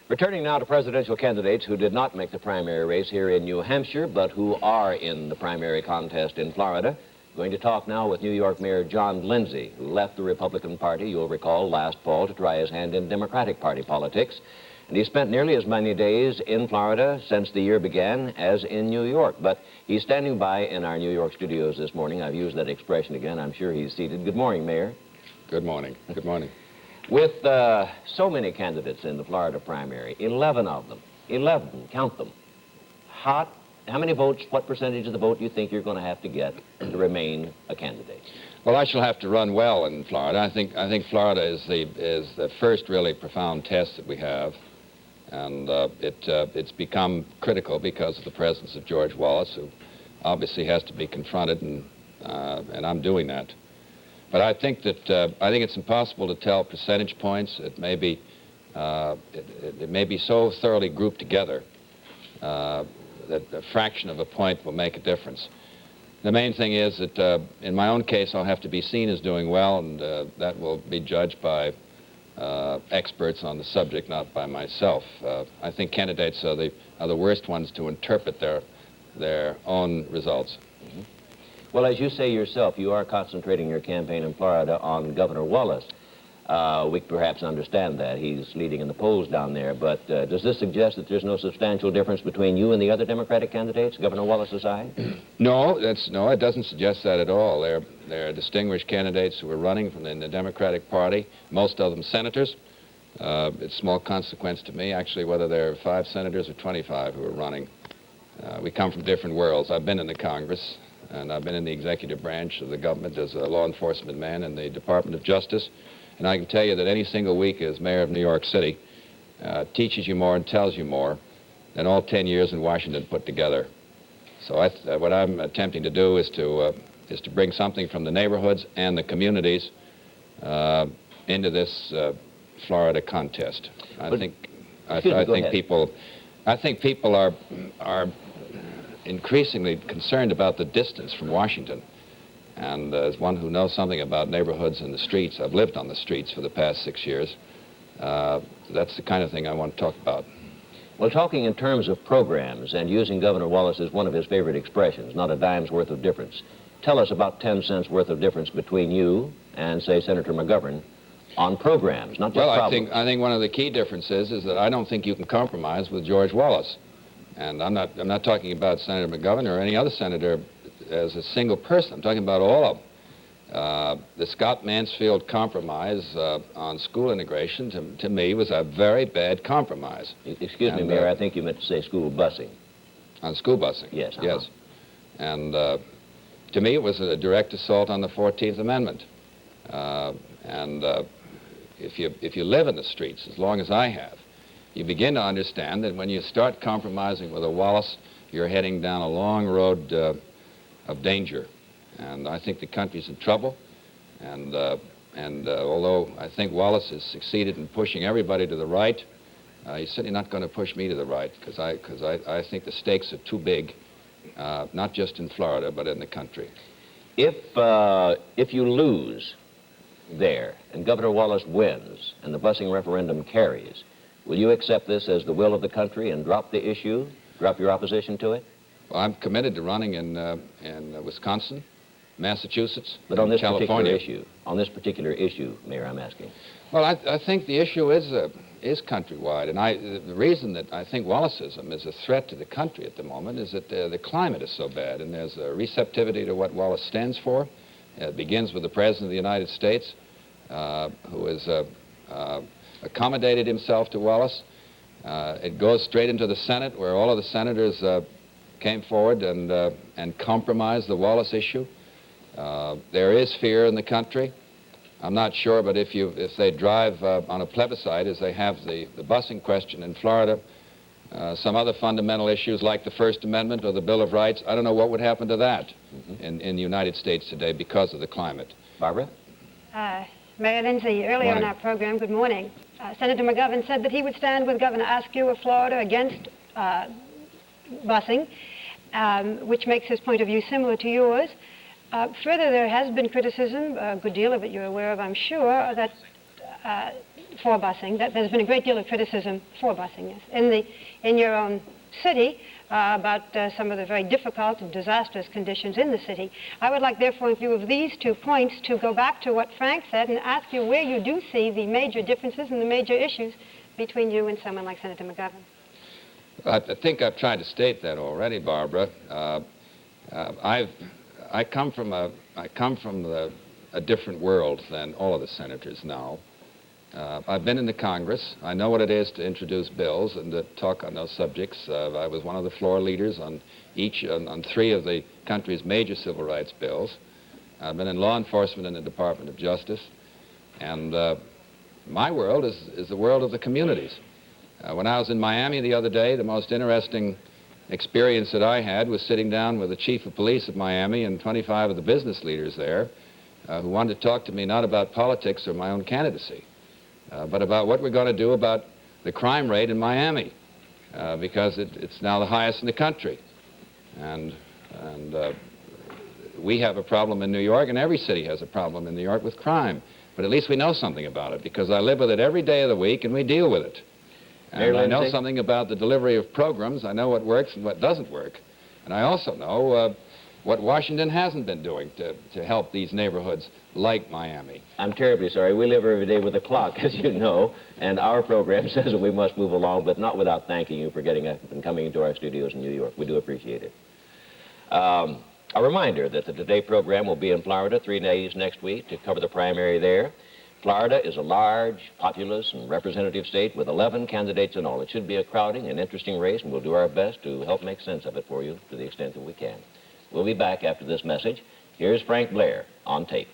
Returning now to presidential candidates who did not make the primary race here in New Hampshire, but who are in the primary contest in Florida. Going to talk now with New York Mayor John Lindsay, who left the Republican Party, you'll recall, last fall to try his hand in Democratic Party politics. And he spent nearly as many days in Florida since the year began as in New York. But he's standing by in our New York studios this morning. I've used that expression again. I'm sure he's seated. Good morning, Mayor. Good morning. Good morning. With so many candidates in the Florida primary, 11 of them, 11, count them. How many votes, what percentage of the vote do you think you're going to have to get to remain a candidate? Well, I shall have to run well in Florida. I think Florida is the first really profound test that we have, and it's become critical because of the presence of George Wallace, who obviously has to be confronted, and I'm doing that. But I think it's impossible to tell percentage points. It may be so thoroughly grouped together that a fraction of a point will make a difference. The main thing is that in my own case, I'll have to be seen as doing well, and that will be judged by experts on the subject, not by myself. I think candidates are the worst ones to interpret their own results. Mm-hmm. Well, as you say yourself, you are concentrating your campaign in Florida on Governor Wallace. We perhaps understand that. He's leading in the polls down there, but does this suggest that there's no substantial difference between you and the other Democratic candidates, Governor Wallace aside? No, it doesn't suggest that at all. They're distinguished candidates who are running in the Democratic Party, most of them senators. It's small consequence to me, actually, whether there are 5 senators or 25 who are running. We come from different worlds. I've been in the Congress, and I've been in the executive branch of the government as a law enforcement man in the Department of Justice. And I can tell you that any single week as mayor of New York City teaches you more and tells you more than all 10 years in Washington put together. So what I'm attempting to do is to bring something from the neighborhoods and the communities into this Florida contest. I think people are increasingly concerned about the distance from Washington. And as one who knows something about neighborhoods and the streets, I've lived on the streets for the past 6 years, that's the kind of thing I want to talk about. Well, talking in terms of programs and using Governor Wallace as one of his favorite expressions, not a dime's worth of difference, tell us about 10 cents worth of difference between you and, say, Senator McGovern on programs, not just problems. I think one of the key differences is that I don't think you can compromise with George Wallace. And I'm not talking about Senator McGovern or any other senator as a single person. I'm talking about all of them. The Scott Mansfield compromise on school integration, to me, was a very bad compromise. Excuse me, Mayor, I think you meant to say school busing. On school busing? Yes. Yes. And to me, it was a direct assault on the 14th Amendment. If you live in the streets, as long as I have, you begin to understand that when you start compromising with a Wallace, you're heading down a long road of danger. And I think the country's in trouble. And although I think Wallace has succeeded in pushing everybody to the right, he's certainly not going to push me to the right, because I think the stakes are too big, not just in Florida, but in the country. If you lose there and Governor Wallace wins and the busing referendum carries, will you accept this as the will of the country and drop the issue, drop your opposition to it? Well, I'm committed to running in Wisconsin, Massachusetts, but on this California. particular issue, Mayor, I'm asking. Well, I think the issue is countrywide, and the reason that I think Wallaceism is a threat to the country at the moment is that the climate is so bad, and there's a receptivity to what Wallace stands for. It begins with the President of the United States, who has accommodated himself to Wallace. It goes straight into the Senate, where all of the senators came forward and compromised the Wallace issue. There is fear in the country. I'm not sure, but if they drive on a plebiscite, as they have the busing question in Florida, some other fundamental issues like the First Amendment or the Bill of Rights, I don't know what would happen to that in the United States today because of the climate. Barbara? Mayor Lindsay, earlier in our program, good morning, Senator McGovern said that he would stand with Governor Askew of Florida against busing, which makes his point of view similar to yours. Further, there has been criticism, a good deal of it you're aware of, I'm sure, that for busing, that there's been a great deal of criticism for busing, yes, in your own city about some of the very difficult and disastrous conditions in the city. I would like, therefore, in view of these 2 points, to go back to what Frank said and ask you where you do see the major differences and the major issues between you and someone like Senator McGovern. I think I've tried to state that already, Barbara. I come from a different world than all of the senators now. I've been in the Congress. I know what it is to introduce bills and to talk on those subjects. I was one of the floor leaders on 3 of the country's major civil rights bills. I've been in law enforcement in the Department of Justice. And my world is the world of the communities. When I was in Miami the other day, the most interesting experience that I had was sitting down with the chief of police of Miami and 25 of the business leaders there who wanted to talk to me not about politics or my own candidacy, but about what we're going to do about the crime rate in Miami, because it's now the highest in the country. And we have a problem in New York, and every city has a problem in New York with crime. But at least we know something about it, because I live with it every day of the week, and we deal with it. And I know something about the delivery of programs. I know what works and what doesn't work. And I also know what Washington hasn't been doing to help these neighborhoods like Miami. I'm terribly sorry. We live every day with a clock, as you know, and our program says that we must move along, but not without thanking you for getting up and coming into our studios in New York. We do appreciate it. A reminder that the Today program will be in Florida 3 days next week to cover the primary there. Florida is a large, populous, and representative state with 11 candidates in all. It should be a crowding and interesting race, and we'll do our best to help make sense of it for you to the extent that we can. We'll be back after this message. Here's Frank Blair on tape.